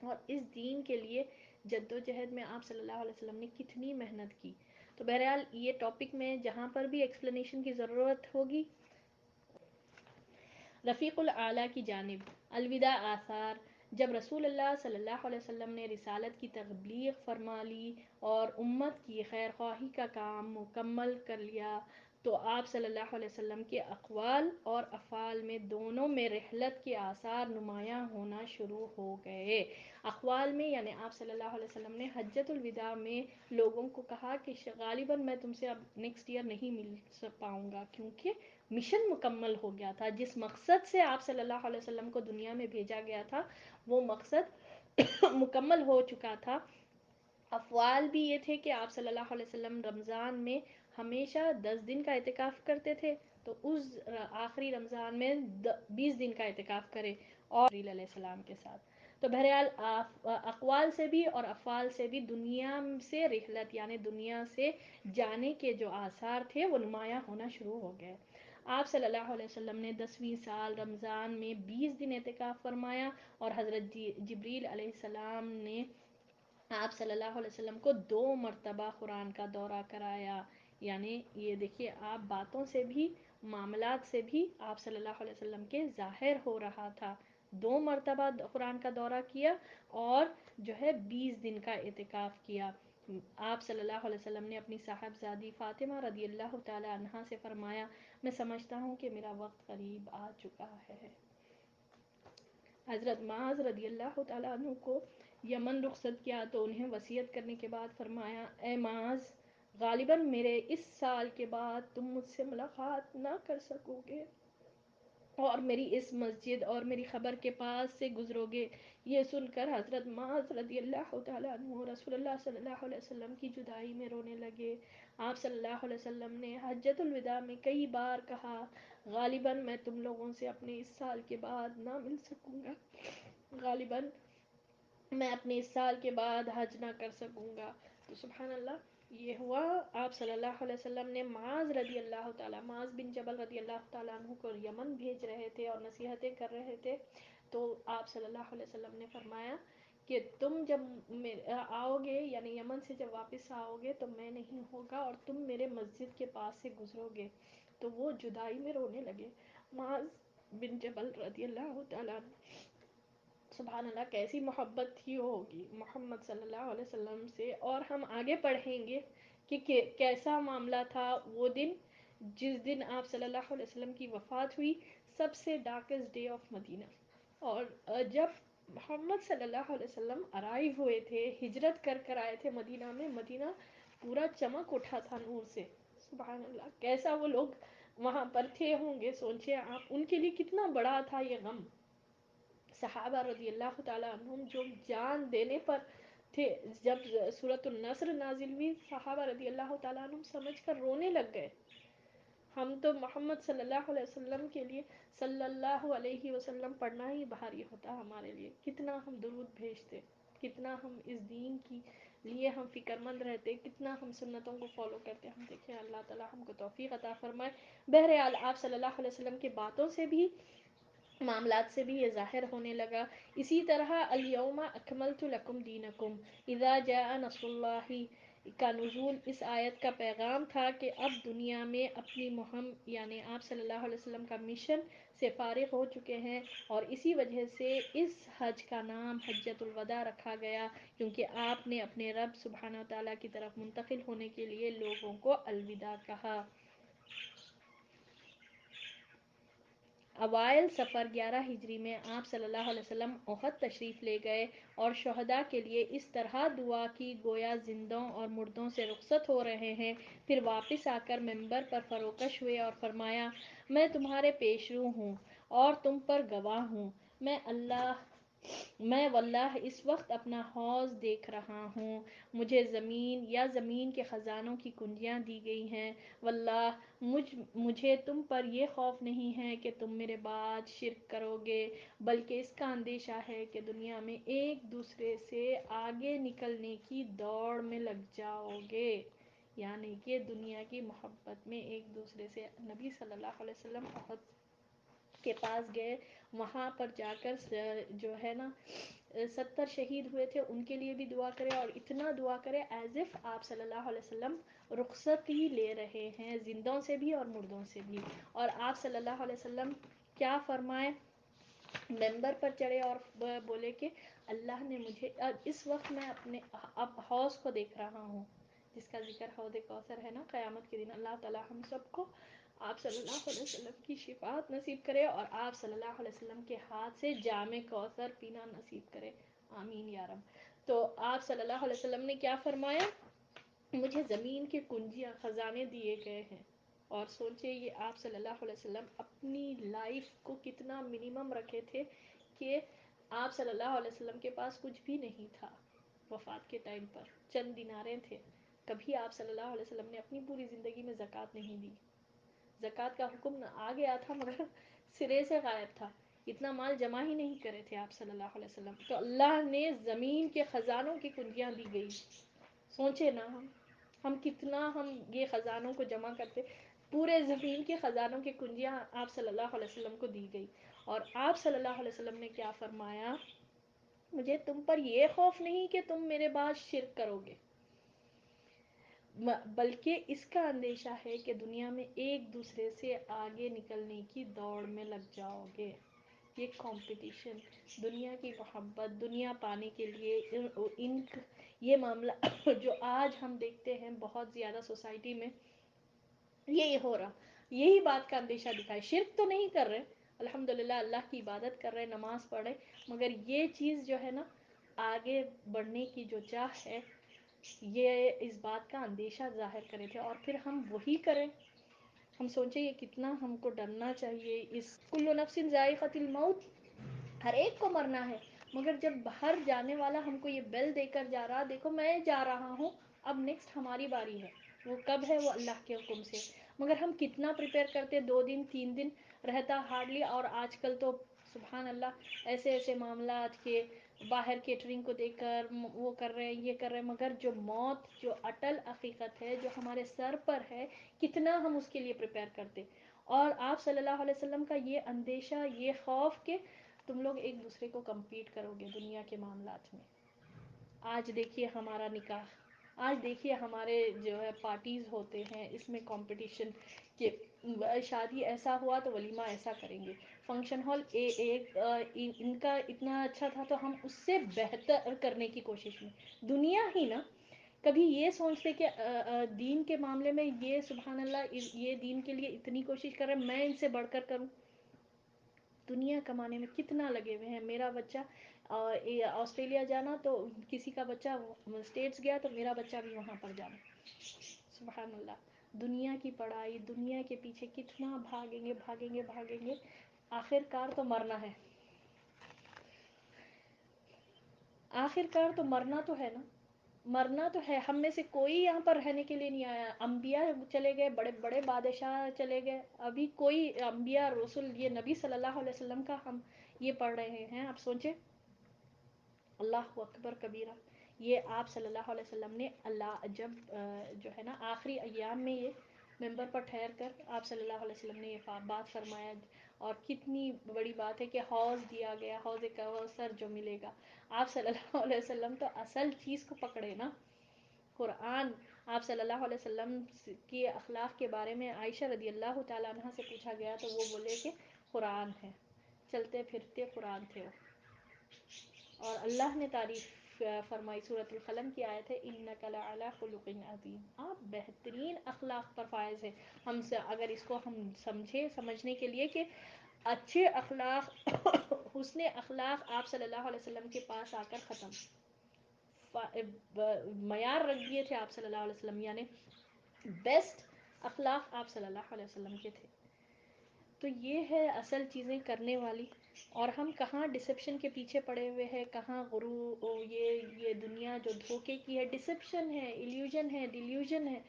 اور اس دین کے لیے جد و جہد میں آپ صلی اللہ علیہ وسلم نے کتنی محنت کی. تو بہرحال یہ ٹاپک میں جہاں پر بھی ایکسپلینیشن کی ضرورت ہوگی. رفیق الاعلیٰ کی جانب الوداع آثار. جب رسول اللہ صلی اللہ علیہ وسلم نے رسالت کی تبلیغ فرما لی اور امت کی خیر خواہی کا کام مکمل کر لیا تو آپ صلی اللہ علیہ وسلم کے اقوال اور افعال میں دونوں میں رحلت کے آثار نمایاں ہونا شروع ہو گئے. اقوال میں یعنی آپ صلی اللہ علیہ وسلم نے حجۃ الوداع میں لوگوں کو کہا کہ غالباً میں تم سے اب نیکسٹ ایئر نہیں مل پاؤں گا کیونکہ مشن مکمل ہو گیا تھا. جس مقصد سے آپ صلی اللہ علیہ وسلم کو دنیا میں بھیجا گیا تھا وہ مقصد مکمل ہو چکا تھا. افعال بھی یہ تھے کہ آپ صلی اللہ علیہ وسلم رمضان میں ہمیشہ 10 دن کا اعتکاف کرتے تھے، تو اس آخری رمضان میں 20 دن کا اعتکاف کرے اور علیہ السلام کے ساتھ. تو بہرحال اقوال سے بھی اور افعال سے بھی دنیا سے رحلت یعنی دنیا سے جانے کے جو آثار تھے وہ نمایاں ہونا شروع ہو گئے. آپ صلی اللہ علیہ وسلم نے 10ویں سال رمضان میں 20 دن اعتکاف فرمایا اور حضرت جبریل علیہ السلام نے آپ صلی اللہ علیہ وسلم کو 2 مرتبہ قرآن کا دورہ کرایا. یعنی یہ دیکھیے آپ باتوں سے بھی معاملات سے بھی آپ صلی اللہ علیہ وسلم کے ظاہر ہو رہا تھا. 2 مرتبہ قرآن کا دورہ کیا اور جو ہے 20 دن کا اعتکاف کیا. آپ صلی اللہ علیہ وسلم نے اپنی صاحبزادی فاطمہ رضی اللہ تعالی عنہا سے فرمایا میں سمجھتا ہوں کہ میرا وقت قریب آ چکا ہے. حضرت معاذ رضی اللہ تعالیٰ عنہ کو یمن رخصت کیا تو انہیں وصیت کرنے کے بعد فرمایا اے معاذ غالباً میرے اس سال کے بعد تم مجھ سے ملاقات نہ کر سکو گے اور میری اس مسجد اور میری خبر کے پاس سے گزرو گے. یہ سن کر حضرت معاذ رضی اللہ تعالیٰ عنہ رسول اللہ صلی اللہ علیہ وسلم کی جدائی میں رونے لگے. آپ صلی اللہ علیہ وسلم نے حجۃ الوداع میں کئی بار کہا غالباً میں تم لوگوں سے اپنے اس سال کے بعد نہ مل سکوں گا، غالباً میں اپنے اس سال کے بعد حج نہ کر سکوں گا. تو سبحان اللہ یہ ہوا. آپ صلی اللہ علیہ وسلم نے معاذ رضی اللہ تعالیٰ معاذ بن جبل رضی اللہ تعالیٰ عنہ کو یمن بھیج رہے تھے اور نصیحتیں کر رہے تھے. تو آپ صلی اللہ علیہ وسلم نے فرمایا کہ تم جب آؤ گے یعنی یمن سے جب واپس آؤ گے تو میں نہیں ہوگا اور تم میرے مسجد کے پاس سے گزرو گے. تو وہ جدائی میں رونے لگے. معاذ بن جبل رضی اللہ تعالیٰ عنہ سبحان اللہ کیسی محبت تھی ہوگی محمد صلی اللہ علیہ وسلم سے. اور ہم آگے پڑھیں گے کہ کیسا معاملہ تھا وہ دن جس دن آپ صلی اللہ علیہ وسلم کی وفات ہوئی، سب سے ڈارکسٹ ڈے آف مدینہ. اور جب محمد صلی اللہ علیہ وسلم ارائیو ہوئے تھے، ہجرت کر کر آئے تھے مدینہ میں، مدینہ پورا چمک اٹھا تھا نور سے. سبحان اللہ کیسا وہ لوگ وہاں پر تھے ہوں گے، سوچیں آپ ان کے لیے کتنا بڑا تھا یہ غم. صحابہ رضی اللہ تعالیٰ عنہم جو جان دینے پر تھے جب سورۃ النصر نازل ہوئی صحابہ رضی اللہ تعالیٰ عنہ سمجھ کر رونے لگ گئے. ہم تو محمد صلی اللہ علیہ وسلم کے لیے صلی اللہ علیہ وسلم پڑھنا ہی بھاری ہوتا ہمارے لیے. کتنا ہم درود بھیجتے, کتنا ہم اس دین کی لیے ہم فکر مند رہتے, کتنا ہم سنتوں کو فالو کرتے. ہم دیکھیں اللہ تعالیٰ ہم کو توفیق عطا فرمائے. بہرحال آپ صلی اللہ علیہ وسلم کی باتوں سے بھی, معاملات سے بھی یہ ظاہر ہونے لگا. اسی طرح الیوم اکملت لکم دینکم اذا جاء نصر اللہ کا نزول اس آیت کا پیغام تھا کہ اب دنیا میں اپنی مہم یعنی آپ صلی اللہ علیہ وسلم کا مشن سے فارغ ہو چکے ہیں, اور اسی وجہ سے اس حج کا نام حجۃ الوداع رکھا گیا, کیونکہ آپ نے اپنے رب سبحانہ وتعالیٰ کی طرف منتقل ہونے کے لیے لوگوں کو الوداع کہا. اوائل سفر 11 ہجری میں آپ صلی اللہ علیہ وسلم احد تشریف لے گئے اور شہداء کے لیے اس طرح دعا کی گویا زندوں اور مردوں سے رخصت ہو رہے ہیں. پھر واپس آ کر منبر پر فروکش ہوئے اور فرمایا, میں تمہارے پیشرو ہوں اور تم پر گواہ ہوں. میں واللہ اس وقت اپنا حوض دیکھ رہا ہوں. مجھے زمین یا زمین کے خزانوں کی کنجیاں دی گئی ہیں. واللہ مجھے تم پر یہ خوف نہیں ہے کہ تم میرے بعد شرک کرو گے, بلکہ اس کا اندیشہ ہے کہ دنیا میں ایک دوسرے سے آگے نکلنے کی دوڑ میں لگ جاؤ گے. یعنی کہ دنیا کی محبت میں ایک دوسرے سے, نبی صلی اللہ علیہ وسلم احد کے پاس گئے, وہاں پر جا کر جو ہے نا 70 شہید ہوئے تھے ان کے لیے بھی دعا کرے, اور اتنا دعا کرے ایز اف آپ صلی اللہ علیہ وسلم رخصت ہی لے رہے ہیں زندوں سے بھی اور مردوں سے بھی. اور آپ صلی اللہ علیہ وسلم کیا فرمائے, ممبر پر چڑھے اور بولے کہ اللہ نے مجھے, اس وقت میں اپنے اب حوض کو دیکھ رہا ہوں جس کا ذکر حوض کوثر ہے نا قیامت کے دن. اللہ تعالیٰ ہم سب کو آپ صلی اللہ علیہ وسلم کی شفاعت نصیب کرے اور آپ صلی اللہ علیہ وسلم کے ہاتھ سے جام کوثر پینا نصیب کرے, آمین یا رب. تو آپ صلی اللہ علیہ وسلم نے کیا فرمایا, مجھے زمین کے کنجیاں خزانے دیے گئے ہیں. اور سوچے یہ آپ صلی اللہ علیہ وسلم اپنی لائف کو کتنا منیمم رکھے تھے کہ آپ صلی اللہ علیہ وسلم کے پاس کچھ بھی نہیں تھا. وفات کے ٹائم پر چند دیناریں تھے. کبھی آپ صلی اللہ علیہ وسلم نے اپنی پوری زندگی میں زکوٰۃ نہیں دی. زکوٰۃ کا حکم آ گیا تھا مگر سرے سے غائب تھا, اتنا مال جمع ہی نہیں کرے تھے آپ صلی اللہ علیہ وسلم. تو اللہ نے زمین کے خزانوں کی کنجیاں دی گئی. سوچے نا ہم کتنا ہم یہ خزانوں کو جمع کرتے, پورے زمین کے خزانوں کی کنجیاں آپ صلی اللہ علیہ وسلم کو دی گئی. اور آپ صلی اللہ علیہ وسلم نے کیا فرمایا, مجھے تم پر یہ خوف نہیں کہ تم میرے بعد شرک کرو گے, بلکہ اس کا اندیشہ ہے کہ دنیا میں ایک دوسرے سے آگے نکلنے کی دوڑ میں لگ جاؤ گے. یہ کمپٹیشن, دنیا کی محبت, دنیا پانے کے لیے یہ معاملہ جو آج ہم دیکھتے ہیں بہت زیادہ سوسائٹی میں یہی ہو رہا, یہی بات کا اندیشہ دکھائے. شرک تو نہیں کر رہے, الحمدللہ اللہ کی عبادت کر رہے, نماز پڑھ رہے, مگر یہ چیز جو ہے نا آگے بڑھنے کی جو چاہ ہے یہ اس بات کا اندیشہ ظاہر کرے تھے, اور پھر ہم وہی کریں. ہم سوچیں یہ کتنا ہم کو ڈرنا چاہیے. اس کل نفس ذائقۃ الموت, ہر ایک کو مرنا ہے, مگر جب باہر جانے والا ہم کو یہ بیل دے کر جا رہا, دیکھو میں جا رہا ہوں, اب نیکسٹ ہماری باری ہے, وہ کب ہے وہ اللہ کے حکم سے. مگر ہم کتنا پریپیئر کرتے, 2 دن 3 دن رہتا ہارڈلی. اور آج کل تو سبحان اللہ ایسے ایسے معاملات کے باہر کیٹرنگ کو دیکھ کر وہ کر رہے ہیں, یہ کر رہے ہیں, مگر جو موت, جو اٹل حقیقت ہے, جو ہمارے سر پر ہے, کتنا ہم اس کے لیے پریپیئر کرتے. اور آپ صلی اللہ علیہ وسلم کا یہ اندیشہ, یہ خوف کہ تم لوگ ایک دوسرے کو کمپیٹ کرو گے دنیا کے معاملات میں. آج دیکھیے ہمارا نکاح, آج دیکھیے ہمارے جو ہے پارٹیز ہوتے ہیں, اس میں کمپٹیشن کہ شادی ایسا ہوا تو ولیمہ ایسا کریں گے, فنکشن ہال ایک ان کا اتنا اچھا تھا تو ہم اس سے بہتر کرنے کی کوشش میں. دنیا ہی نا, کبھی یہ سوچتے کہ دین کے معاملے میں یہ سبحان اللہ یہ دین کے لیے اتنی کوشش کر رہے ہیں, میں ان سے بڑھ کر کروں. دنیا کمانے میں کتنا لگے ہوئے ہیں. میرا بچہ آسٹریلیا جانا تو کسی کا بچہ اسٹیٹس گیا تو میرا بچہ بھی وہاں پر جانا. سبحان اللہ, دنیا کی پڑھائی, دنیا کے پیچھے کتنا بھاگیں گے بھاگیں گے بھاگیں گے, آخر کار تو مرنا ہے. آخر کار تو مرنا تو ہے نا، مرنا تو ہے. ہم میں سے کوئی یہاں پر رہنے کے لیے نہیں آیا. انبیاء چلے گئے، بڑے بڑے بادشاہ چلے گئے، ابھی کوئی انبیاء رسول یہ نبی صلی اللہ علیہ وسلم کا ہم یہ پڑھ رہے ہیں. آپ سوچیں، اللہ اکبر کبیرہ. یہ آپ صلی اللہ علیہ وسلم نے اللہ جب جو ہے نا آخری ایام میں یہ ممبر پر ٹھہر کر آپ صلی اللہ علیہ وسلم نے یہ بات فرمایا. اور کتنی بڑی بات ہے کہ حوض دیا گیا، حوض کوثر جو ملے گا. آپ صلی اللہ علیہ وسلم تو اصل چیز کو پکڑے نا، قرآن. آپ صلی اللہ علیہ وسلم کی اخلاق کے بارے میں عائشہ رضی اللہ تعالیٰ عنہ سے پوچھا گیا تو وہ بولے کہ قرآن ہے، چلتے پھرتے قرآن تھے وہ. اور اللہ نے تعریف فرمائی، سورۃ القلم کی آیت ہے انک لعلی خلق عظیم. آپ بہترین اخلاق پر فائز ہیں. ہم سے اگر اس کو ہم سمجھنے کے لیے کہ اچھے اخلاق حسن اخلاق آپ صلی اللہ علیہ وسلم کے پاس آ کر ختم معیار رکھ دیے تھے آپ صلی اللہ علیہ وسلم، یعنی بیسٹ اخلاق آپ صلی اللہ علیہ وسلم کے تھے. تو یہ ہے اصل چیزیں کرنے والی. اور ہم کہاں ڈسپشن کے پیچھے پڑے ہوئے ہیں، کہاں غرور، یہ دنیا جو دھوکے کی ہے، ڈسپشن ہے، ایلیوژن ہے، ڈیلیوژن ہے.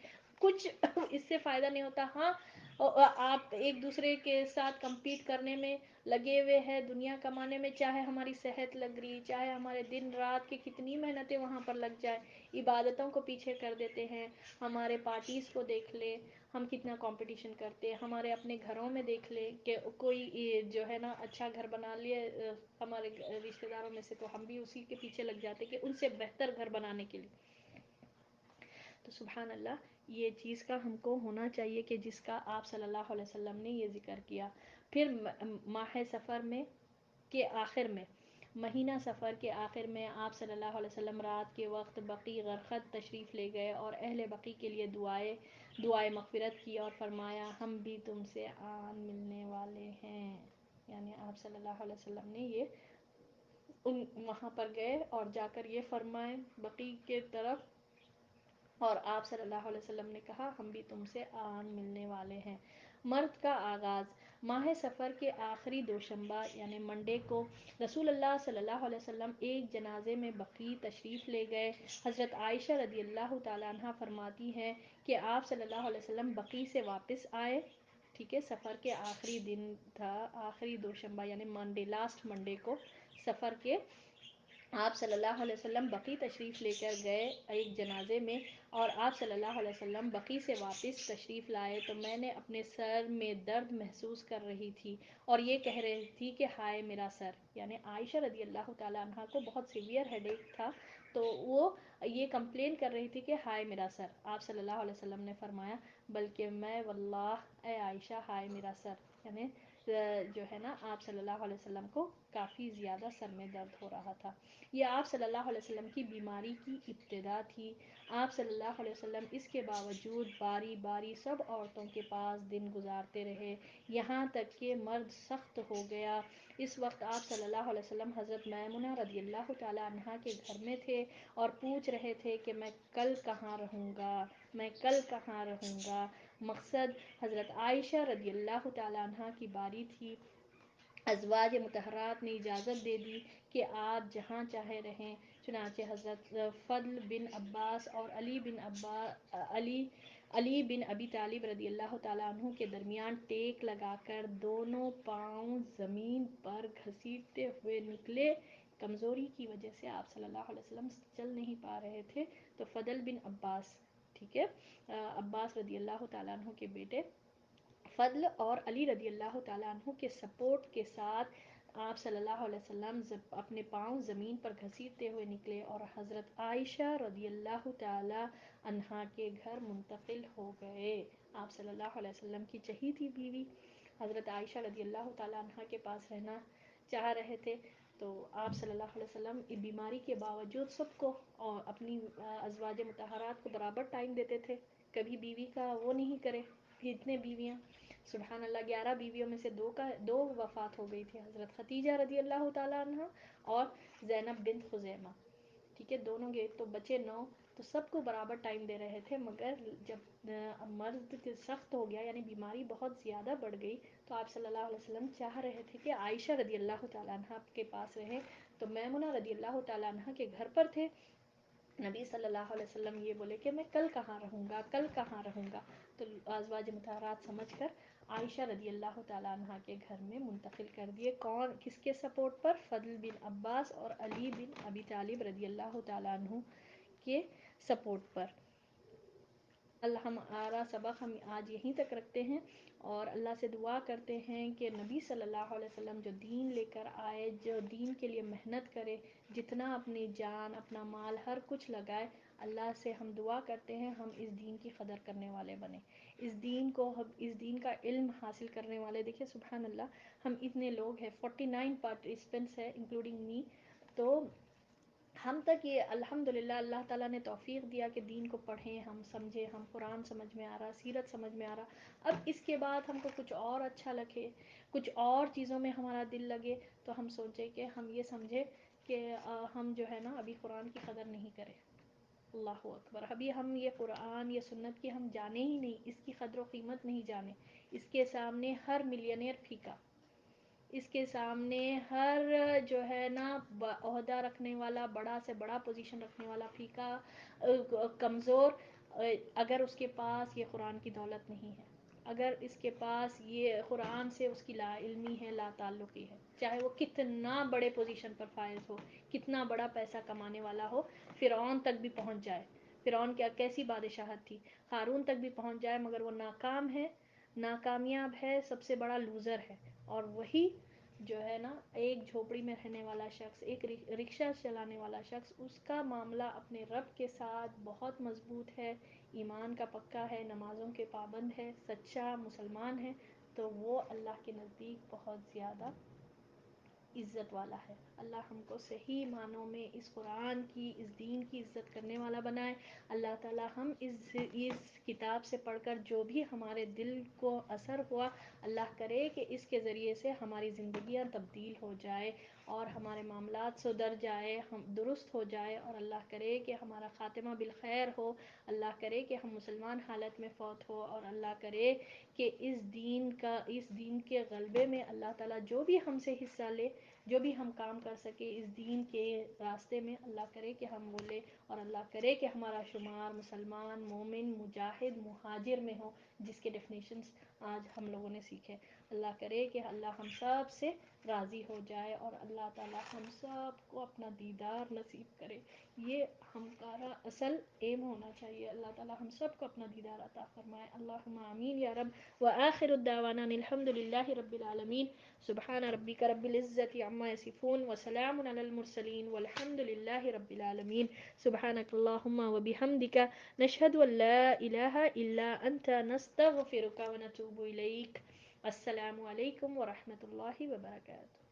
کچھ اس سے فائدہ نہیں ہوتا. ہاں آپ ایک دوسرے کے ساتھ کمپیٹ کرنے میں لگے ہوئے ہیں، دنیا کمانے میں، چاہے ہماری صحت لگ رہی، چاہے ہمارے دن رات کی کتنی محنتیں وہاں پر لگ جائے، عبادتوں کو پیچھے کر دیتے ہیں. ہمارے پارٹیز کو دیکھ لے، ہم کتنا کمپٹیشن کرتے ہیں. ہمارے اپنے گھروں میں دیکھ لے کہ کوئی جو ہے نا اچھا گھر بنا لیے ہمارے رشتہ داروں میں سے، تو ہم بھی اسی کے پیچھے لگ جاتے کہ ان سے بہتر گھر بنانے کے لیے. تو سبحان اللہ، یہ چیز کا ہم کو ہونا چاہیے کہ جس کا آپ صلی اللہ علیہ وسلم نے یہ ذکر کیا. پھر ماہ سفر میں کے آخر میں، مہینہ سفر کے آخر میں آپ صلی اللہ علیہ وسلم رات کے وقت بقیع غرقد تشریف لے گئے اور اہل بقیع کے لیے دعائے مغفرت کی اور فرمایا ہم بھی تم سے آن ملنے والے ہیں. یعنی آپ صلی اللہ علیہ وسلم نے یہ وہاں پر گئے اور جا کر یہ فرمائے بقیع کے طرف، اور آپ صلی اللہ علیہ وسلم نے کہا ہم بھی تم سے آن ملنے والے ہیں. مرد کا آغاز ماہ سفر کے آخری دوشنبہ یعنی منڈے کو رسول اللہ صلی اللہ علیہ وسلم ایک جنازے میں بقیع تشریف لے گئے. حضرت عائشہ رضی اللہ تعالیٰ عنہ فرماتی ہیں کہ آپ صلی اللہ علیہ وسلم بقیع سے واپس آئے. ٹھیک ہے، سفر کے آخری دن تھا، آخری دوشنبہ یعنی منڈے، لاسٹ منڈے کو سفر کے آپ صلی اللہ علیہ وسلم بقیع تشریف لے کر گئے ایک جنازے میں، اور آپ صلی اللہ علیہ وسلم بقیع سے واپس تشریف لائے تو میں نے اپنے سر میں درد محسوس کر رہی تھی اور یہ کہہ رہی تھی کہ ہائے میرا سر. یعنی عائشہ رضی اللہ تعالیٰ عنہ کو بہت سیویئر ہیڈ ایک تھا، تو وہ یہ کمپلین کر رہی تھی کہ ہائے میرا سر. آپ صلی اللہ علیہ وسلم نے فرمایا بلکہ میں واللہ اے عائشہ ہائے میرا سر. یعنی جو ہے نا آپ صلی اللہ علیہ وسلم کو کافی زیادہ سر میں درد ہو رہا تھا. یہ آپ صلی اللہ علیہ وسلم کی بیماری کی ابتدا تھی. آپ صلی اللہ علیہ وسلم اس کے باوجود باری باری سب عورتوں کے پاس دن گزارتے رہے، یہاں تک کہ مرد سخت ہو گیا. اس وقت آپ صلی اللہ علیہ وسلم حضرت میمونہ رضی اللہ تعالیٰ عنہا کے گھر میں تھے اور پوچھ رہے تھے کہ میں کل کہاں رہوں گا، میں کل کہاں رہوں گا. مقصد حضرت عائشہ رضی اللہ تعالیٰ عنہا کی باری تھی. ازواج مطہرات نے اجازت دے دی کہ آپ جہاں چاہے رہیں. چنانچہ حضرت فضل بن عباس اور علی بن ابی طالب رضی اللہ تعالیٰ عنہ کے درمیان ٹیک لگا کر دونوں پاؤں زمین پر گھسیٹتے ہوئے نکلے. کمزوری کی وجہ سے آپ صلی اللہ علیہ وسلم چل نہیں پا رہے تھے، تو فضل بن عباس، ٹھیک ہے، عباس رضی اللہ تعالیٰ عنہ کے بیٹے فضل اور علی رضی اللہ تعالیٰ عنہ کے سپورٹ کے ساتھ آپ صلی اللہ علیہ وسلم اپنے پاؤں زمین پر گھسیٹتے ہوئے نکلے اور حضرت عائشہ رضی اللہ تعالیٰ عنہا کے گھر منتقل ہو گئے. آپ صلی اللہ علیہ وسلم کی چہیتی بیوی حضرت عائشہ رضی اللہ تعالیٰ عنہا کے پاس رہنا چاہ رہے تھے، تو آپ صلی اللہ علیہ وسلم بیماری کے باوجود سب کو اور اپنی ازواج مطہرات کو برابر ٹائم دیتے تھے. کبھی بیوی کا وہ نہیں کرے. اتنے بیویاں، سبحان اللہ، 11 بیویوں میں سے دو وفات ہو گئی تھی، حضرت ختیجہ رضی اللہ تعالیٰ عنہ اور زینب بنت خزیمہ. ٹھیک ہے، دونوں گئے تو بچے 9، تو سب کو برابر ٹائم دے رہے تھے. مگر جب مرض سخت ہو گیا یعنی بیماری بہت زیادہ بڑھ گئی، تو آپ صلی اللہ علیہ وسلم چاہ رہے تھے کہ عائشہ رضی اللہ تعالیٰ عنہ کے پاس رہیں تو میمونہ رضی اللہ تعالیٰ عنہ کے گھر پر تھے. نبی صلی اللہ علیہ وسلم یہ بولے کہ میں کل کہاں رہوں گا، کل کہاں رہوں گا. تو ازواج مطہرات سمجھ کر عائشہ رضی اللہ تعالیٰ عنہ کے گھر میں منتقل کر دیے. کون کس کے سپورٹ پر؟ فضل بن عباس اور علی بن ابی طالب رضی اللہ تعالیٰ عنہ کے سپورٹ پر. ہمارا سبق ہم آج یہیں تک رکھتے ہیں اور اللہ سے دعا کرتے ہیں کہ نبی صلی اللہ علیہ وسلم جو دین لے کر آئے، جو دین کے لیے محنت کرے، جتنا اپنی جان اپنا مال ہر کچھ لگائے، اللہ سے ہم دعا کرتے ہیں ہم اس دین کی قدر کرنے والے بنیں، اس دین کا علم حاصل کرنے والے. دیکھیں سبحان اللہ، ہم اتنے لوگ ہیں، 49 پارٹیسپینٹس ہیں انکلوڈنگ می. تو ہم تک یہ الحمدللہ اللہ تعالیٰ نے توفیق دیا کہ دین کو پڑھیں، ہم سمجھیں، ہم قرآن سمجھ میں آ رہا، سیرت سمجھ میں آ رہا. اب اس کے بعد ہم کو کچھ اور اچھا لگے، کچھ اور چیزوں میں ہمارا دل لگے تو ہم سوچیں کہ ہم یہ سمجھیں کہ ہم جو ہے نا ابھی قرآن کی قدر نہیں کریں. اللہ اکبر، ابھی ہم یہ قرآن یہ سنت کی ہم جانے ہی نہیں، اس کی قدر و قیمت نہیں جانے. اس کے سامنے ہر ملینئر پھیکا، اس کے سامنے ہر جو ہے نا عہدہ رکھنے والا، بڑا سے بڑا پوزیشن رکھنے والا پھیکا، کمزور. اگر اس کے پاس یہ قرآن کی دولت نہیں ہے، اگر اس کے پاس یہ قرآن سے اس کی لا علمی ہے، لا تعلقی ہے، چاہے وہ کتنا بڑے پوزیشن پر فائز ہو، کتنا بڑا پیسہ کمانے والا ہو، فرعون تک بھی پہنچ جائے. فرعون کیا کیسی بادشاہت تھی، قارون تک بھی پہنچ جائے، مگر وہ ناکام ہے، ناکامیاب ہے، سب سے بڑا لوزر ہے. اور وہی جو ہے نا ایک جھوپڑی میں رہنے والا شخص، ایک رکشہ چلانے والا شخص، اس کا معاملہ اپنے رب کے ساتھ بہت مضبوط ہے، ایمان کا پکا ہے، نمازوں کے پابند ہے، سچا مسلمان ہے، تو وہ اللہ کے نزدیک بہت زیادہ عزت والا ہے. اللہ ہم کو صحیح معنوں میں اس قرآن کی، اس دین کی عزت کرنے والا بنائے. اللہ تعالی ہم اس کتاب سے پڑھ کر جو بھی ہمارے دل کو اثر ہوا، اللہ کرے کہ اس کے ذریعے سے ہماری زندگیاں تبدیل ہو جائے اور ہمارے معاملات سدھر جائے، ہم درست ہو جائے، اور اللہ کرے کہ ہمارا خاتمہ بالخیر ہو. اللہ کرے کہ ہم مسلمان حالت میں فوت ہو، اور اللہ کرے کہ اس دین کے غلبے میں اللہ تعالیٰ جو بھی ہم سے حصہ لے، جو بھی ہم کام کر سکے اس دین کے راستے میں، اللہ کرے کہ ہم بولے، اور اللہ کرے کہ ہمارا شمار مسلمان، مومن، مجاہد، مہاجر میں ہو، جس کے ڈیفینیشنز آج ہم لوگوں نے سیکھے. اللہ کرے کہ اللہ ہم سب سے راضی ہو جائے، اور اللہ تعالیٰ ہم سب کو اپنا دیدار نصیب کرے. یہ ہمارا اصل ایم ہونا چاہیے. اللہ تعالیٰ ہم سب کو اپنا دیدار عطا فرمائے. اللہم آمین یا رب. وآخر الدعوانا الحمد للہ رب العالمین. سبحان ربک رب العزت عما یصفون وسلام علی المرسلین والحمد للہ رب العالمین. سبحانک اللہم وبحمدک نشہد ان لا الہ الا انت نستغفرک ونتوب الیک. السلام علیکم ورحمۃ اللہ وبرکاتہ.